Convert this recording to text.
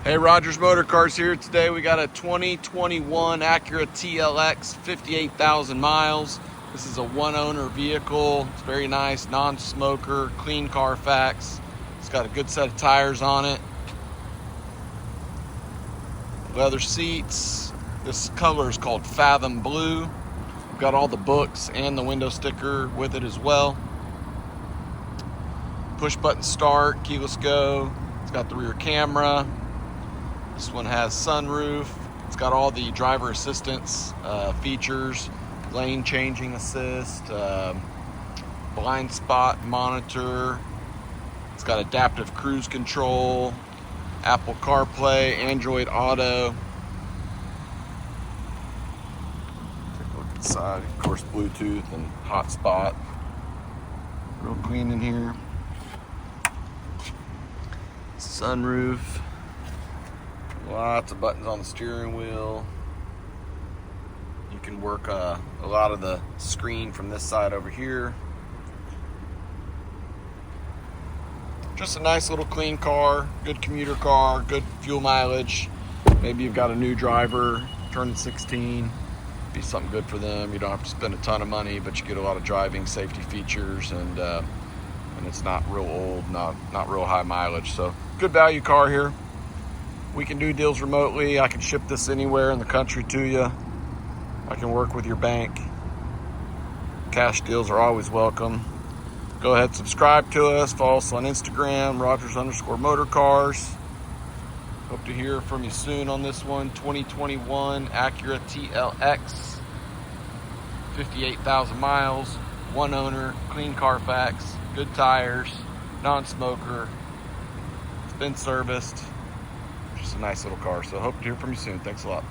Hey, Rogers Motor Cars here. Today we got a 2021 Acura TLX, 58,000 miles. This is a one-owner vehicle. It's very nice, non-smoker, clean Carfax. It's got a good set of tires on it. Leather seats. This color is called Fathom Blue. We've got all the books and the window sticker with it as well. Push button start, keyless go. It's got the rear camera. This one has sunroof. It's got all the driver assistance features, lane changing assist, blind spot monitor. It's got adaptive cruise control, Apple CarPlay, Android Auto. Take a look inside. Of course, Bluetooth and hotspot. Real clean in here. Sunroof. Lots of buttons on the steering wheel. You can work a lot of the screen from this side over here. Just a nice little clean car, good commuter car, good fuel mileage. Maybe you've got a new driver turning 16. Be something good for them. You don't have to spend a ton of money, but you get a lot of driving safety features, and it's not real old, not real high mileage. So good value car here. We can do deals remotely. I can ship this anywhere in the country to you. I can work with your bank. Cash deals are always welcome. Go ahead, subscribe to us. Follow us on Instagram, Rogers_Motorcars. Hope to hear from you soon on this one. 2021 Acura TLX. 58,000 miles. One owner, clean Carfax, good tires, non-smoker. It's been serviced. Just a nice little car. So hope to hear from you soon. Thanks a lot.